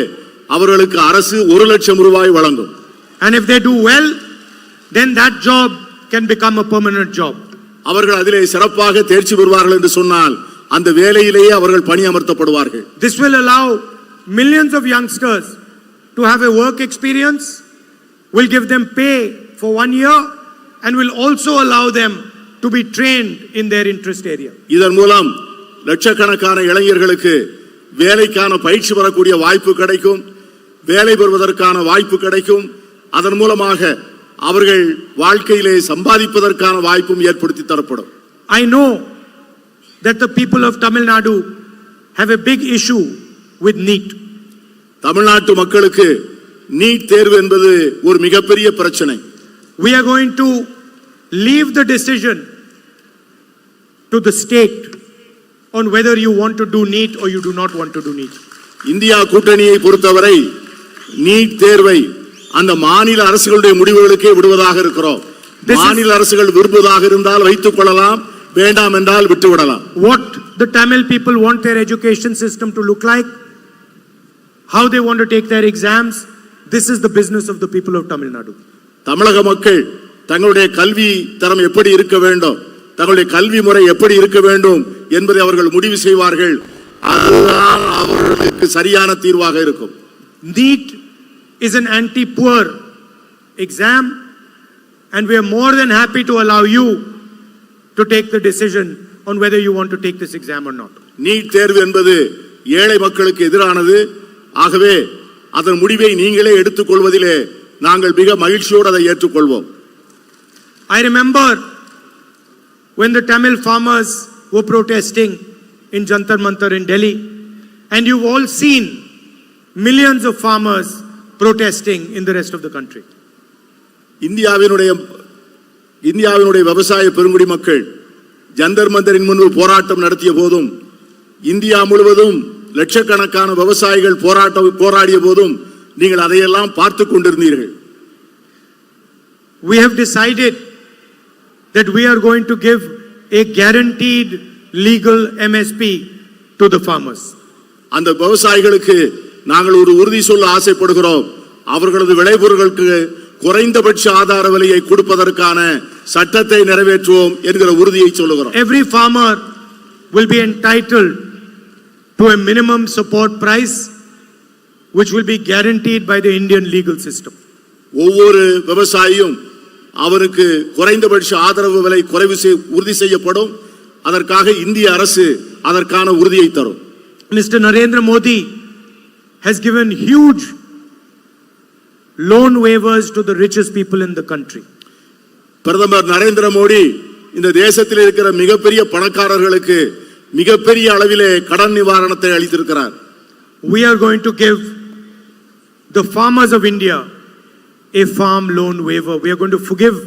அவர்களுக்கு அரசு 1 லட்சம் ரூபாய் வழங்கும். And if they do well, then that job can become a permanent job. அவர்கள் அதிலே சிறப்பாக தேர்ச்சி பெறுவார்கள் என்று சொன்னால் அந்த வேலையிலேயே அவர்கள் பணியமர்த்தப்படுவார்கள். This will allow millions of youngsters to have a work experience, will give them pay for 1 year, and will also allow them to be trained in their interest area. இதன் மூலம் லட்சக்கணக்கான இளைஞர்களுக்கு வேலைக்கான பயிற்சி பெறக்கூடிய வாய்ப்பு கிடைக்கும், வேலை பெறுவதற்கான வாய்ப்பு கிடைக்கும். அதன் மூலமாக அவர்கள் வாழ்க்கையிலே சம்பாதிப்பதற்கான வாய்ப்பும் ஏற்படுத்தி தரப்படும். I know that the people of Tamil Nadu have a big issue with NEET. தமிழ்நாட்டு மக்களுக்கு நீட் தேர்வு என்பது ஒரு மிகப்பெரிய பிரச்சனை. We are going to leave the decision to the state on whether you want to do NEET or you do not want to do NEET. India கூட்டணியை பொறுத்தவரை NEET தேர்வை அந்த மாநில அரசுகளுடைய முடிவுகளுக்கே விடுவதாக இருக்கிறோம். மாநில அரசுகள் விரும்புவதாக இருந்தால் வைத்துக் கொள்ளலாம், வேண்டாம் என்றால் விட்டுவிடலாம். What the Tamil people want their education system to look like, how they want to take their exams, this is the business of the people of Tamil Nadu. தமிழக மக்கள் தங்களுடைய கல்வி தரம் எப்படி இருக்க வேண்டும், தங்களுடைய கல்வி முறை எப்படி இருக்க வேண்டும் என்பதை அவர்கள் முடிவு செய்வார்கள். அதுதான் அவர்களுக்கு சரியான தீர்வாக இருக்கும். NEET is an anti-poor exam, and we are more than happy to allow you to take the decision on whether you want to take this exam or not. NEET தேர்வு என்பது ஏழை மக்களுக்கு எதிரானது. ஆகவே அதன் முடிவை நீங்களே எடுத்துக்கொள்வதிலே நாங்கள் மிக மகிழ்ச்சியோடு அதை ஏற்றுக்கொள்வோம். I remember when the Tamil farmers were protesting in Jantar Mantar in Delhi, and you've all seen millions of farmers protesting in the rest of the country. இந்தியாவினுடைய விவசாய பெருங்குடி மக்கள் ஜந்தர் மந்தரின் முன்பு போராட்டம் நடத்திய போதும், இந்தியா முழுவதும் லட்சக்கணக்கான விவசாயிகள் போராடிய போதும் நீங்கள் அதையெல்லாம் பார்த்து கொண்டிருந்தீர்கள். We have decided that we are going to give a guaranteed legal MSP to the farmers. அந்த விவசாயிகளுக்கு நாங்கள் ஒரு உறுதி சொல்ல ஆசைப்படுகிறோம். அவர்களது விளைபொருட்களுக்கு குறைந்தபட்ச ஆதார விலையை கொடுப்பதற்கான சட்டத்தை நிறைவேற்றுவோம் என்கிற உறுதியை சொல்லுகிறோம். Every farmer will be entitled to a minimum support price which will be guaranteed by the Indian legal system. ஒவ்வொரு விவசாயியும் அவருக்கு குறைந்தபட்ச ஆதரவு விலை உறுதி செய்யப்படும். அதற்காக இந்திய அரசு அதற்கான உறுதியை தரும். Mr. Narendra Modi has given huge loan waivers to the richest people in the country. பிரதமர் நரேந்திர மோடி இந்த தேசத்தில் இருக்கிற மிகப்பெரிய பணக்காரர்களுக்கு மிகப்பெரிய அளவிலே கடன் நிவாரணத்தை அளித்திருக்கிறார். We are going to give the farmers of India a farm loan waiver. We are going to forgive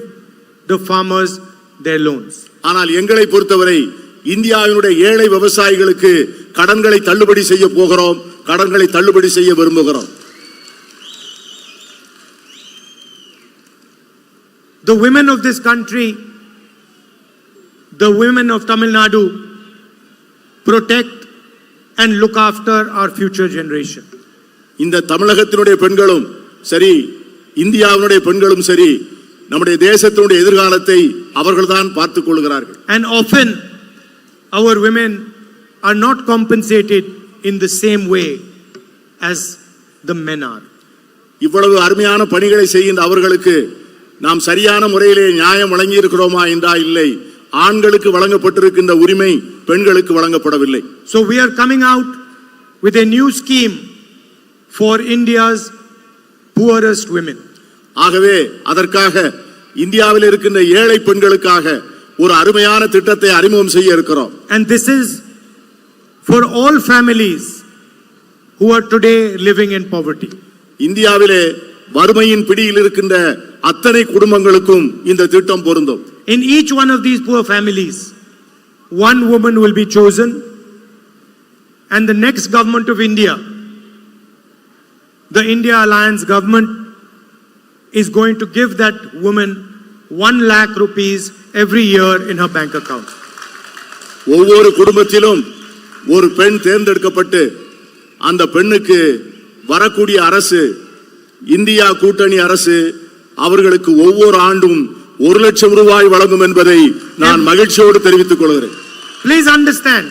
the farmers their loans. ஆனால் எங்களை பொறுத்தவரை இந்தியாவினுடைய ஏழை விவசாயிகளுக்கு கடன்களை தள்ளுபடி செய்ய போகிறோம், கடன்களை தள்ளுபடி செய்ய விரும்புகிறோம். The women of this country, the women of Tamil Nadu, protect and look after our future generation. இந்த தமிழகத்தினுடைய பெண்களும் சரி, இந்தியாவினுடைய பெண்களும் சரி, நம்முடைய தேசத்தினுடைய எதிர்காலத்தை அவர்கள்தான் பார்த்துக் கொள்கிறார்கள். And often our women are not compensated in the same way as the men are. இவ்வளவு அருமையான பணிகளை செய்கின்ற அவர்களுக்கு நாம் சரியான முறையிலே நியாயம் வழங்கி இருக்கிறோமா என்றால் இல்லை. ஆண்களுக்கு வழங்கப்பட்டிருக்கின்ற உரிமை பெண்களுக்கு வழங்கப்படவில்லை. So we are coming out with a new scheme for India's poorest women. ஆகவே அதற்காக இந்தியாவில் இருக்கின்ற ஏழை பெண்களுக்காக ஒரு அருமையான திட்டத்தை அறிமுகம் செய்ய இருக்கிறோம். And this is for all families who are today living in poverty. இந்தியாவிலே வறுமையின் பிடியில் இருக்கின்ற அத்தனை குடும்பங்களுக்கும் இந்த திட்டம் பொருந்தும். In each one of these poor families, one woman will be chosen, and the next government of India, the India Alliance government, is going to give that woman 1 lakh rupees every year in her bank account. ஒவ்வொரு குடும்பத்திலும் ஒரு பெண் தேர்ந்தெடுக்கப்பட்டு அந்த பெண்ணுக்கு வரக்கூடிய அரசு, India கூட்டணி அரசு அவர்களுக்கு ஒவ்வொரு ஆண்டும் 1 லட்சம் ரூபாய் வழங்கும் என்பதை நான் மகிழ்ச்சியோடு தெரிவித்துக் கொள்கிறேன். Please understand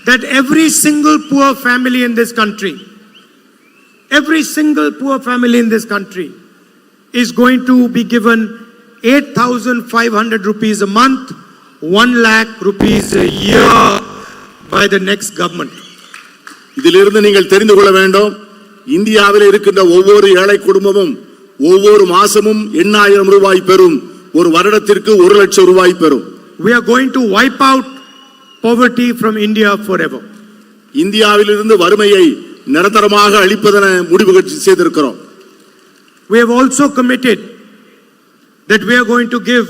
that every single poor family in this country, is going to be given 8,500 rupees a month, 1 lakh rupees a year by the next government. இதிலிருந்து நீங்கள் தெரிந்து கொள்ள வேண்டும், இந்தியாவில் இருக்கின்ற ஒவ்வொரு ஏழை குடும்பமும் ஒவ்வொரு மாசமும் 8,000 ரூபாய் பெறும். ஒரு வருடத்திற்கு 1 லட்சம் ரூபாய் பெறும். We are going to wipe out poverty from India forever. இந்தியாவிலிருந்து வறுமையை நிரந்தரமாக அழிப்பதென முடிவு செய்திருக்கிறோம். We have also committed that we are going to give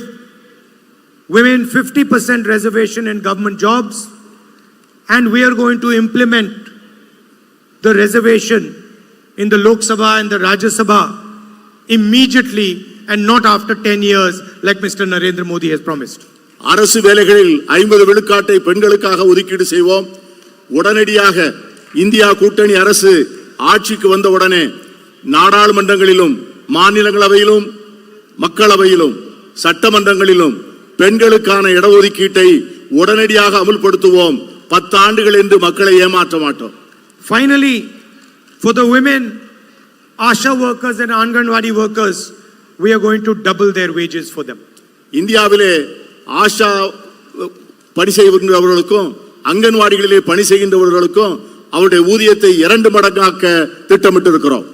women 50% reservation in government jobs, and we are going to implement the reservation in the Lok Sabha and the Rajya Sabha immediately and not after 10 years like Mr. Narendra Modi has promised. அரசு வேலைகளில் 50 விழுக்காட்டை பெண்களுக்காக ஒதுக்கீடு செய்வோம். உடனடியாக India கூட்டணி அரசு ஆட்சிக்கு வந்தவுடனே நாடாளுமன்றங்களிலும் மாநிலங்களவையிலும் மக்களவையிலும் சட்டமன்றங்களிலும் பெண்களுக்கான இடஒதுக்கீட்டை உடனடியாக அமல்படுத்துவோம். 10 ஆண்டுகள் என்று மக்களை ஏமாற்ற மாட்டோம். Finally, for the women, ASHA workers and Anganwadi workers, we are going to double their wages for them. இந்தியாவிலே ஆஷா பணி செய்கின்றவர்களுக்கும் அங்கன்வாடிகளிலே பணி செய்கின்றவர்களுக்கும் அவருடைய ஊதியத்தை 2 மடங்காக்க திட்டமிட்டிருக்கிறோம்.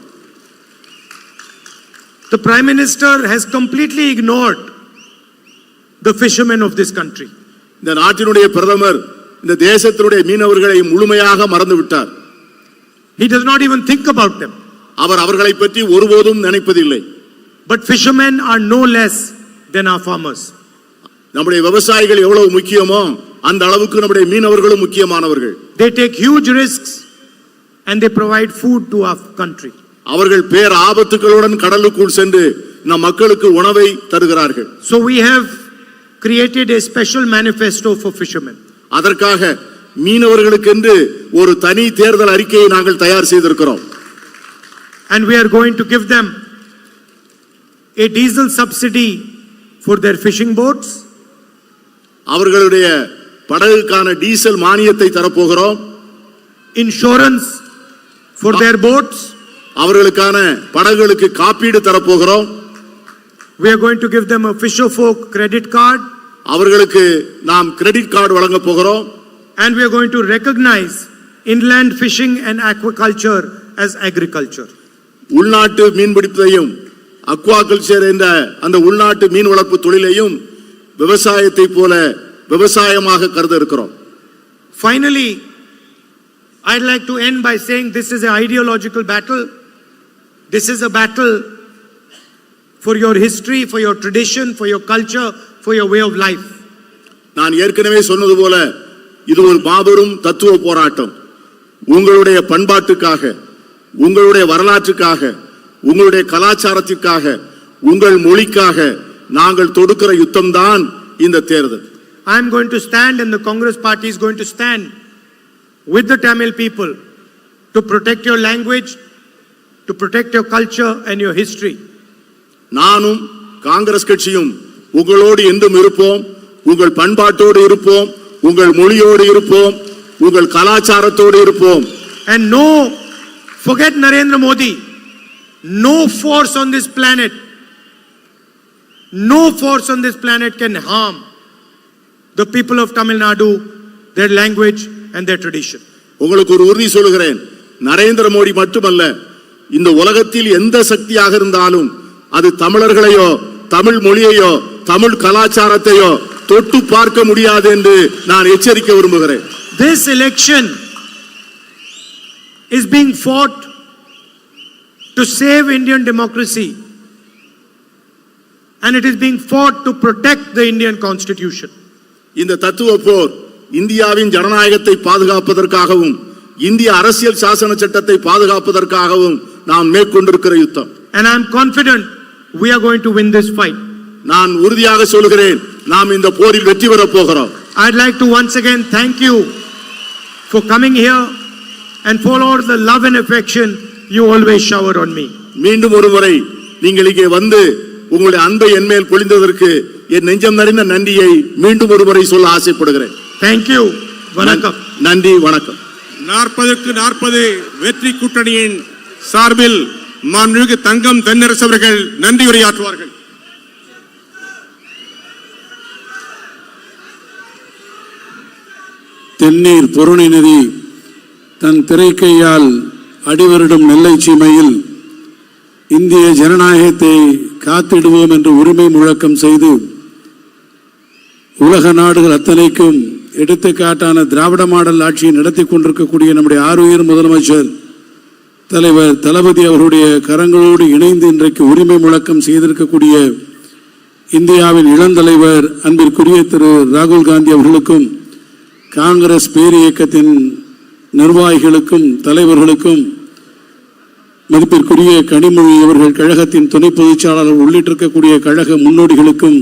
The Prime Minister has completely ignored the fishermen of this country. இந்த நாட்டினுடைய பிரதமர் இந்த தேசத்தினுடைய மீனவர்களை முழுமையாக மறந்து விட்டார். He does not even think about them. அவர் அவர்களை பற்றி ஒருபோதும் நினைப்பதில்லை. But fishermen are no less than our farmers. நம்முடைய விவசாயிகள் எவ்வளவு முக்கியமோ அந்த அளவுக்கு நம்முடைய மீனவர்களும் முக்கியமானவர்கள். They take huge risks and they provide food to our country. அவர்கள் பேர் ஆபத்துகளுடன் கடலுக்குள் சென்று நம் மக்களுக்கு உணவை தருகிறார்கள். So we have created a special manifesto for fishermen. அதற்காக மீனவர்களுக்கென்று ஒரு தனி தேர்தல் அறிக்கையை நாங்கள் தயார் செய்திருக்கிறோம். And we are going to give them a diesel subsidy for their fishing boats. அவர்களுடைய படகுக்கான டீசல் மானியத்தை தரப்போகிறோம். Insurance for their boats. அவர்களுக்கான படகுகளுக்கு காப்பீடு தரப்போகிறோம். We are going to give them a fisher folk credit card. அவர்களுக்கு நாம் கிரெடிட் கார்டு வழங்க போகிறோம். And we are going to recognize inland fishing and aquaculture as agriculture. உள்நாட்டு மீன்பிடிப்பதையும் aquaculture என்ற அந்த உள்நாட்டு மீன் வளர்ப்பு தொழிலையும் விவசாயத்தை போல விவசாயமாக கருத இருக்கிறோம். Finally, I'd like to end by saying this is an ideological battle. This is a battle for your history, for your tradition, for your culture, for your way of life. நான் ஏற்கனவே சொன்னது போல இது ஒரு மாபெரும் தத்துவ போராட்டம். உங்களுடைய பண்பாட்டுக்காக, உங்களுடைய வரலாற்றுக்காக, உங்களுடைய கலாச்சாரத்திற்காக, உங்கள் மொழிக்காக நாங்கள் தொடுக்கிற யுத்தம் தான் இந்த தேர்தல். I am going to stand and the Congress party is going to stand with the Tamil people to protect your language, to protect your culture and your history. நானும் காங்கிரஸ் கட்சியும் உங்களோடு என்றும் இருப்போம், உங்கள் பண்பாட்டோடு இருப்போம், உங்கள் மொழியோடு இருப்போம், உங்கள் கலாச்சாரத்தோடு இருப்போம். And no, forget Narendra Modi, no force on this planet can harm the people of Tamil Nadu, their language and their tradition. உங்களுக்கு ஒரு உறுதி சொல்கிறேன், நரேந்திர மோடி மட்டுமல்ல, இந்த உலகத்தில் எந்த சக்தியாக இருந்தாலும் அது தமிழர்களையோ தமிழ் மொழியையோ தமிழ் கலாச்சாரத்தையோ தொட்டு பார்க்க முடியாது என்று நான் எச்சரிக்க விரும்புகிறேன். This election is being fought to save Indian democracy, and it is being fought to protect the Indian Constitution. இந்த தத்துவ போர் இந்தியாவின் ஜனநாயகத்தை பாதுகாப்பதற்காகவும் இந்திய அரசியல் சாசன சட்டத்தை பாதுகாப்பதற்காகவும் நாம் மேற்கொண்டிருக்கிற யுத்தம். And I am confident we are going to win this fight. நான் உறுதியாக சொல்கிறேன், நாம் இந்த போரில் வெற்றி பெறப் போகிறோம். I'd like to once again thank you for coming here and for all the love and affection you always shower on me. மீண்டும் ஒரு முறை நீங்கள் இங்கே வந்து உங்களுடைய அன்பை என் மேல் பொழிந்ததற்கு என் நெஞ்சம் நிறைந்த நன்றியை மீண்டும் ஒரு முறை சொல்ல ஆசைப்படுகிறேன். Thank you. வணக்கம். நன்றி, வணக்கம். 40க்கு 40 வெற்றி கூட்டணியின் சார்பில் மாண்புமிகு தங்கம் தென்னரசு அவர்கள் நன்றி உரையாற்றுவார்கள். தென்னீர் பொருணை நதி தன் திரைக்கையால் அடிவருடும் நெல்லை சீமையில் இந்திய ஜனநாயகத்தை காத்திடுவோம் என்று உரிமை முழக்கம் செய்து உலக நாடுகள் அத்தனைக்கும் எடுத்துக்காட்டான திராவிட மாடல் ஆட்சியை நடத்தி கொண்டிருக்கக்கூடிய நம்முடைய ஆருயிர் முதலமைச்சர் தலைவர் தளபதி அவருடைய கரங்களோடு இணைந்து இன்றைக்கு உரிமை முழக்கம் செய்திருக்கக்கூடிய இந்தியாவின் இளந்தலைவர் அன்பிற்குரிய திரு ராகுல் காந்தி அவர்களுக்கும் காங்கிரஸ் பேரியக்கத்தின் நிர்வாகிகளுக்கும் தலைவர்களுக்கும் மதிப்பிற்குரிய கனிமொழி அவர்கள் கழகத்தின் துணை பொதுச்செயலாளர் உள்ளிட்டிருக்கக்கூடிய கழக முன்னோடிகளுக்கும்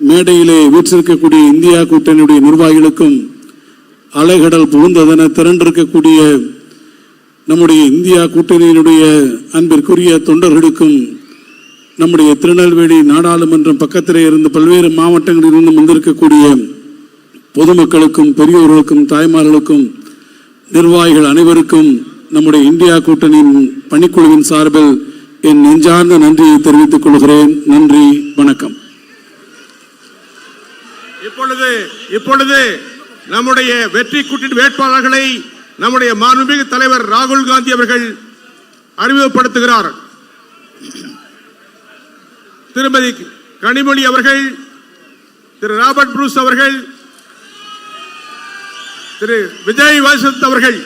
மேடையிலே வீற்றிருக்கக்கூடிய இந்தியா கூட்டணியுடைய நிர்வாகிகளுக்கும் அலைகடல் புகுந்ததென திரண்டிருக்கக்கூடிய நம்முடைய இந்தியா கூட்டணியினுடைய அன்பிற்குரிய தொண்டர்களுக்கும் நம்முடைய திருநெல்வேலி நாடாளுமன்றம் பக்கத்திலே இருந்து பல்வேறு மாவட்டங்களில் இருந்து வந்திருக்கக்கூடிய பொதுமக்களுக்கும் பெரியோர்களுக்கும் தாய்மார்களுக்கும் நிர்வாகிகள் அனைவருக்கும் நம்முடைய இந்தியா கூட்டணியின் பணிக்குழுவின் சார்பில் என் நெஞ்சார்ந்த நன்றியை தெரிவித்துக் கொள்கிறேன். நன்றி, வணக்கம். இப்பொழுது நம்முடைய வெற்றி கூட்டணி வேட்பாளர்களை நம்முடைய மாண்புமிகு தலைவர் ராகுல் காந்தி அவர்கள் அறிமுகப்படுத்துகிறார். திருமதி கனிமொழி அவர்கள், திரு ராபர்ட் புரூஸ் அவர்கள், திரு விஜய் வசந்த் அவர்கள்.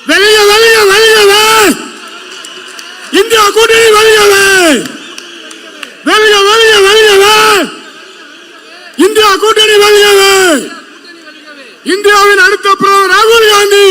வெளியே வெளியே வெளியவே இந்தியா கூட்டணி வெளியவே வெளியே வெளியே வெளியவே இந்தியா கூட்டணி வெளியவே இந்தியாவின் அடுத்த பிரதமர் ராகுல் காந்தி